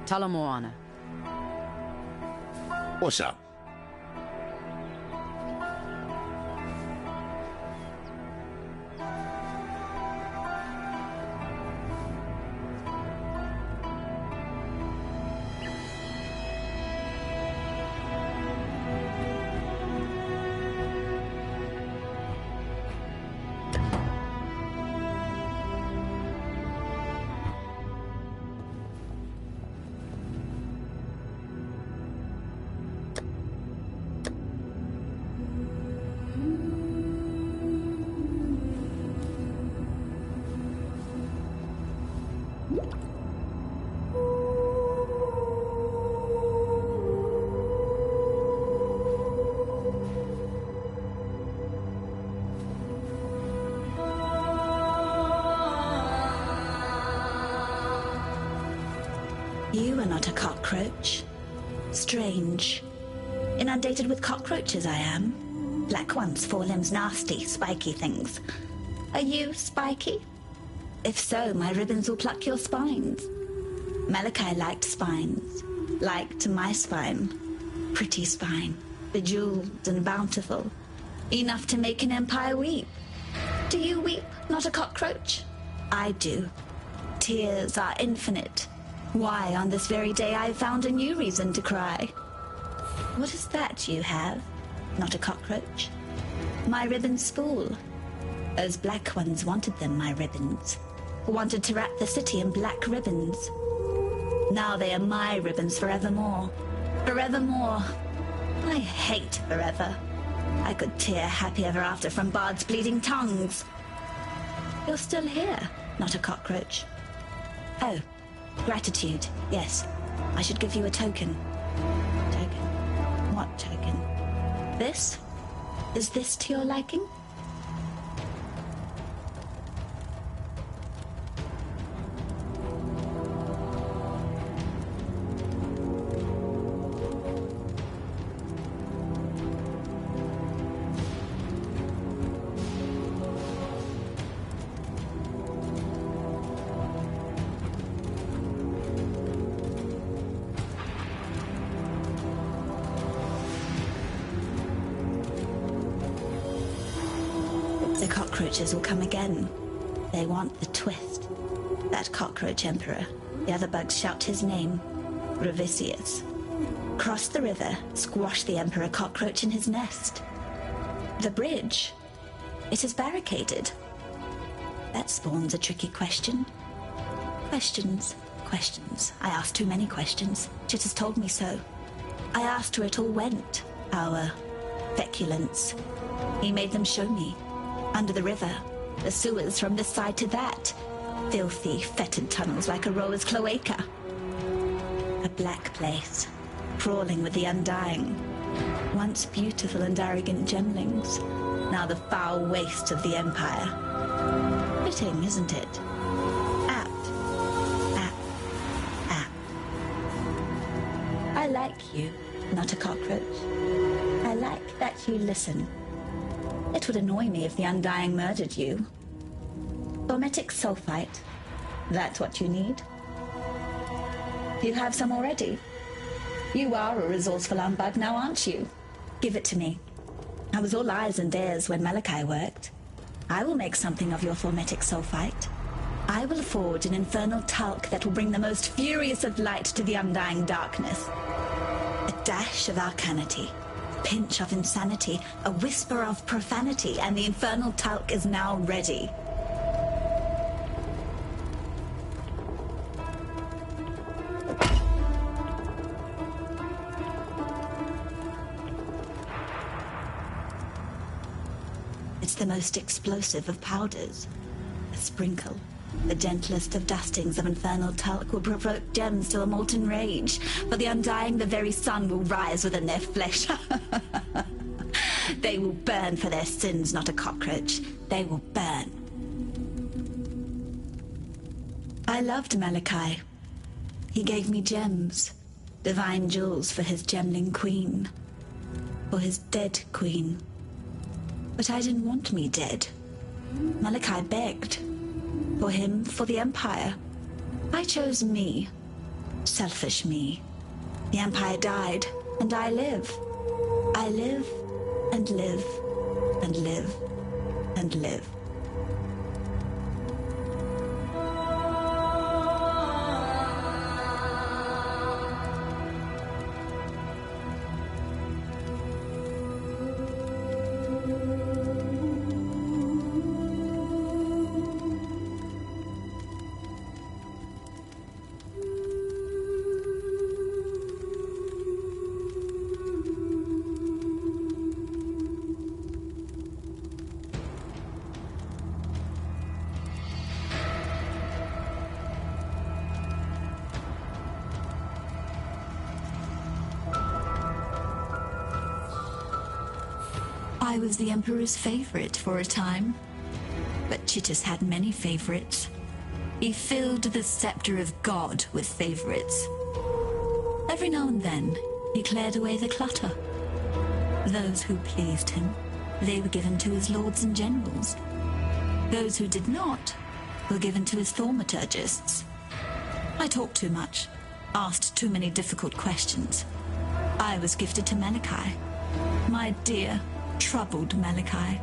Talamoana. What's up? You are not a cockroach. Strange. Inundated with cockroaches I am. Black ones, forelimbs, nasty, spiky things. Are you spiky? If so, my ribbons will pluck your spines. Malachi liked spines. Liked my spine. Pretty spine. Bejeweled and bountiful. Enough to make an empire weep. Do you weep, not a cockroach? I do. Tears are infinite. Why, on this very day I found a new reason to cry. What is that you have? Not a cockroach? My ribbons spool. Those black ones wanted them, my ribbons. Wanted to wrap the city in black ribbons. Now they are my ribbons forevermore. Forevermore. I hate forever. I could tear happy ever after from bards' bleeding tongues. You're still here, not a cockroach. Oh. Gratitude, yes. I should give you a token. Token? What token? This? Is this to your liking? The cockroaches will come again. They want the twist. That cockroach emperor. The other bugs shout his name. Revisius. Cross the river, squash the emperor cockroach in his nest. The bridge. It is barricaded. That spawns a tricky question. Questions. I asked too many questions. Chit has told me so. I asked where it all went. Our feculence. He made them show me. Under the river, the sewers from this side to that. Filthy, fetid tunnels like a rower's cloaca. A black place, crawling with the undying. Once beautiful and arrogant gemlings, now the foul waste of the Empire. Fitting, isn't it? Apt. I like you, not a cockroach. I like that you listen. It would annoy me if the Undying murdered you. Formetic sulfite. That's what you need? You have some already. You are a resourceful umbug now, aren't you? Give it to me. I was all eyes and ears when Malachi worked. I will make something of your formetic sulfite. I will forge an infernal talc that will bring the most furious of light to the undying darkness. A dash of arcanity. Pinch of insanity, a whisper of profanity, and the infernal talc is now ready. It's the most explosive of powders. A sprinkle. The gentlest of dustings of infernal talc will provoke gems to a molten rage. For the undying, the very sun will rise within their flesh. They will burn for their sins, not a cockroach. They will burn. I loved Malachi. He gave me gems. Divine jewels for his gemling queen. For his dead queen. But I didn't want me dead. Malachi begged. For him, for the Empire. I chose me. Selfish me. The Empire died, and I live. I live, and live, and live, and live. I was the Emperor's favorite for a time, but Chittus had many favorites. He filled the scepter of God with favorites. Every now and then, he cleared away the clutter. Those who pleased him, they were given to his lords and generals. Those who did not were given to his thaumaturgists. I talked too much, asked too many difficult questions. I was gifted to Malachi, my dear, troubled Malachi.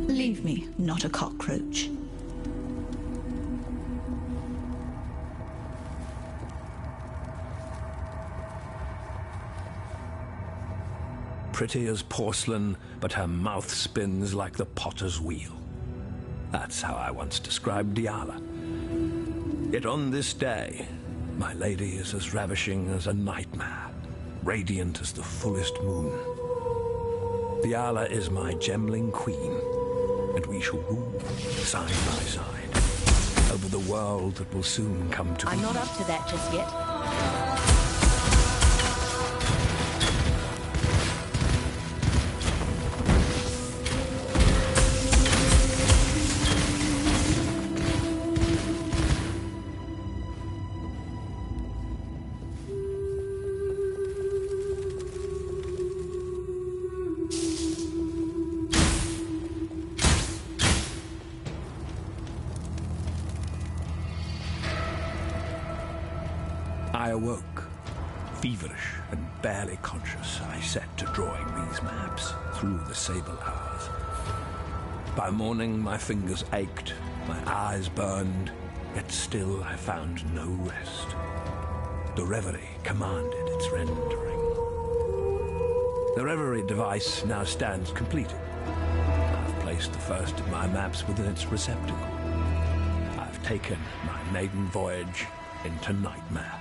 Leave me, not a cockroach. Pretty as porcelain, but her mouth spins like the potter's wheel. That's how I once described Diala. Yet on this day, my lady is as ravishing as a nightmare, radiant as the fullest moon. Diala is my gemling queen, and we shall rule side by side over the world that will soon come to be. I'm not up to that just yet. I awoke. Feverish and barely conscious, I set to drawing these maps through the sable hours. By morning, my fingers ached, my eyes burned, yet still I found no rest. The Reverie commanded its rendering. The Reverie device now stands completed. I've placed the first of my maps within its receptacle. I've taken my maiden voyage into Nightmare.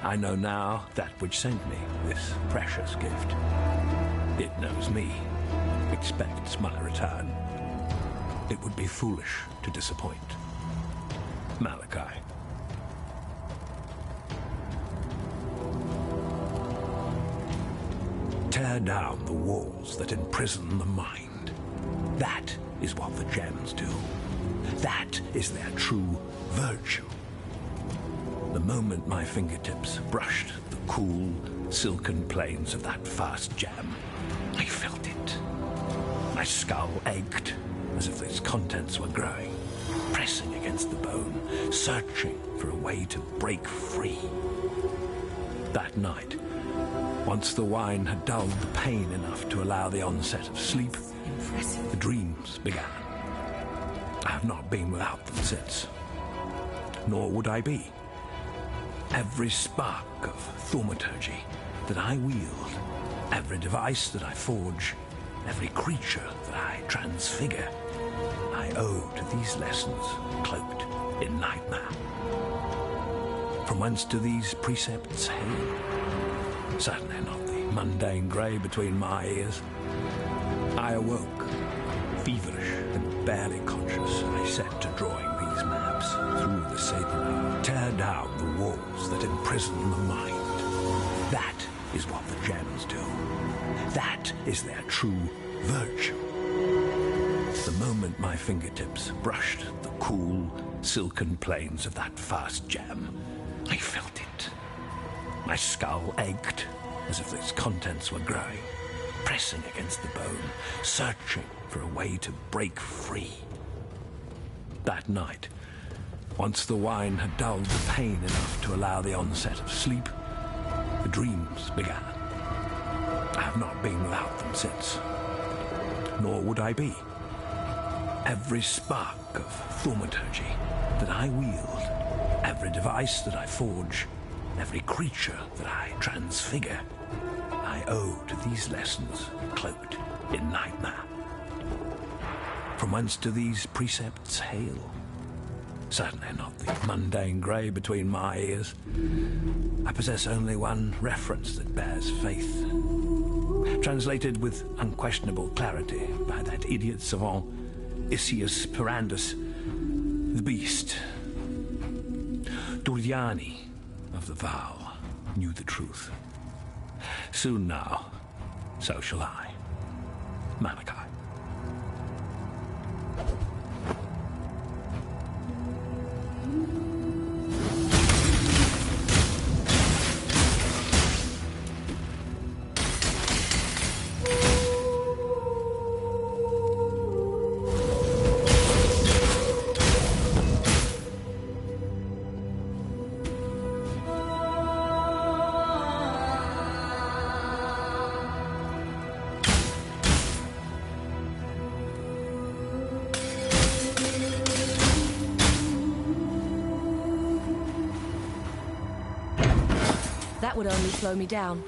I know now that which sent me this precious gift. It knows me, expects my return. It would be foolish to disappoint. Malachi. Tear down the walls that imprison the mind. That is what the gems do. That is their true virtue. The moment my fingertips brushed the cool, silken plains of that vast gem, I felt it. My skull ached, as if its contents were growing, pressing against the bone, searching for a way to break free. That night, once the wine had dulled the pain enough to allow the onset of sleep, the dreams began. I have not been without them since, nor would I be. Every spark of thaumaturgy that I wield, every device that I forge, every creature that I transfigure, I owe to these lessons cloaked in Nightmare. From whence do these precepts hail? Certainly not the mundane grey between my ears. I awoke, feverish and barely conscious. I set to drawing these maps through the sable hour. Tear down the walls that imprison the mind. That is what the gems do. That is their true virtue. The moment my fingertips brushed the cool, silken plains of that vast gem, I felt it. My skull ached, as if its contents were growing, pressing against the bone, searching for a way to break free. That night, once the wine had dulled the pain enough to allow the onset of sleep, the dreams began. I have not been without them since, nor would I be. Every spark of thaumaturgy that I wield, every device that I forge, every creature that I transfigure, I owe to these lessons cloaked in Nightmare. From whence do these precepts hail? Certainly not the mundane grey between my ears. I possess only one reference that bears faith. Translated with unquestionable clarity by that idiot savant, Isius Pirandus, the beast. Duriani of the Vow knew the truth. Soon now, so shall I. Malachi. That would only slow me down.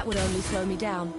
That would only slow me down.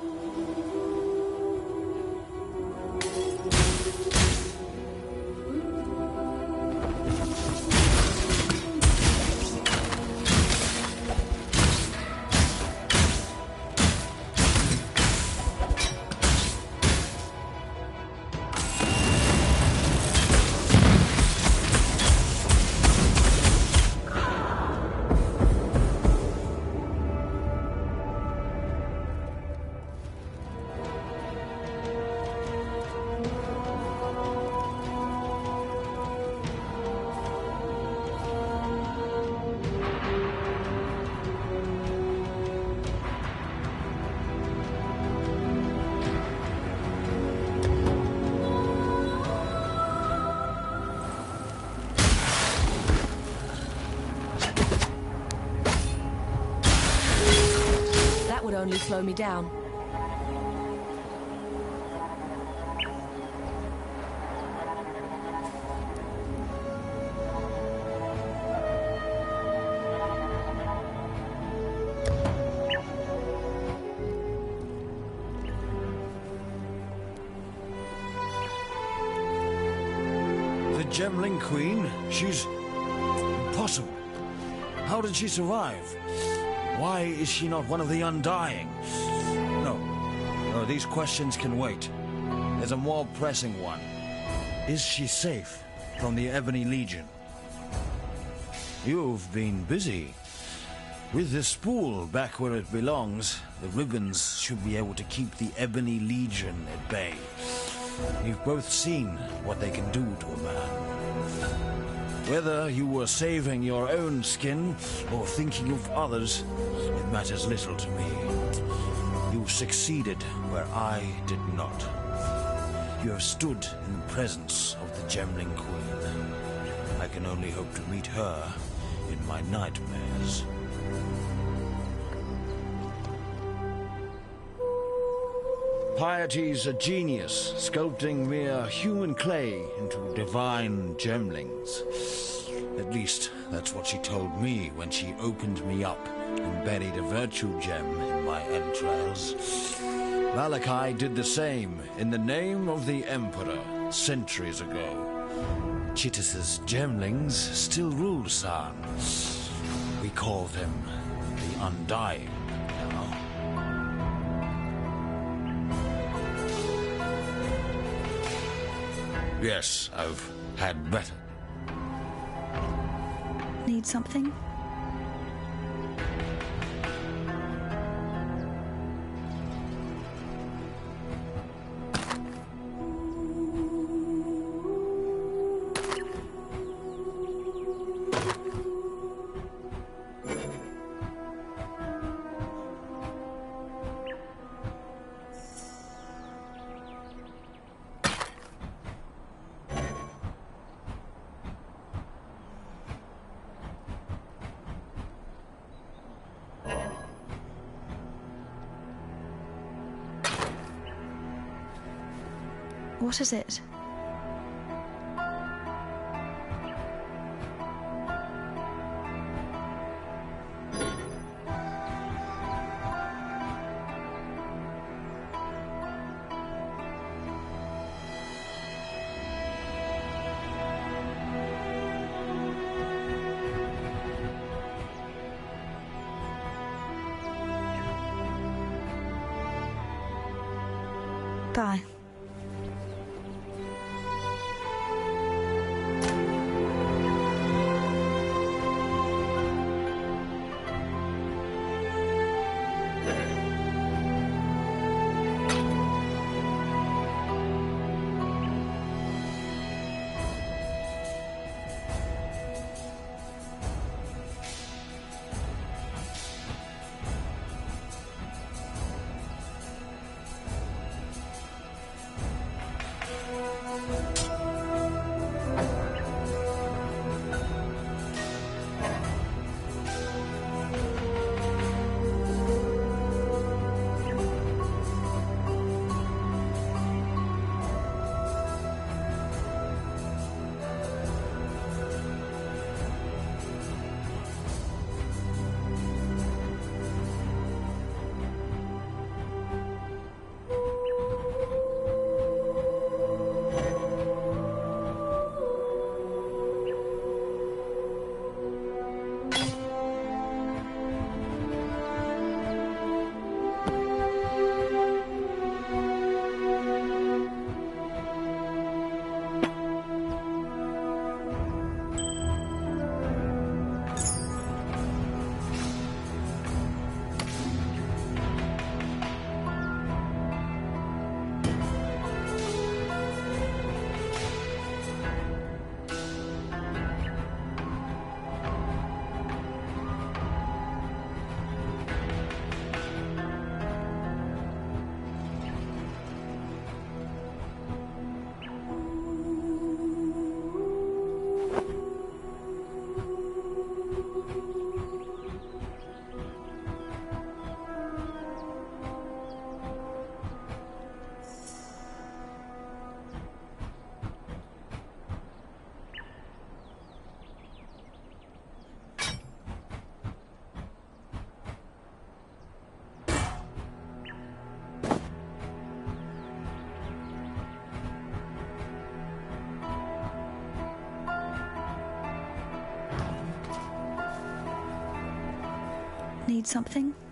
Would only slow me down. The Gemling Queen? She's... impossible. How did she survive? Why is she not one of the Undying? No, these questions can wait. There's a more pressing one. Is she safe from the Ebony Legion? You've been busy. With the spool back where it belongs, the ribbons should be able to keep the Ebony Legion at bay. You've both seen what they can do to a man. Whether you were saving your own skin or thinking of others, it matters little to me. You succeeded where I did not. You have stood in the presence of the Gemling Queen. I can only hope to meet her in my nightmares. Piety's a genius, sculpting mere human clay into divine gemlings. At least, that's what she told me when she opened me up and buried a virtue gem in my entrails. Malachi did the same in the name of the Emperor centuries ago. Chittis's gemlings still rule San. We call them the Undying now. Yes, I've had better. Need something? What is it? Bye. Need something?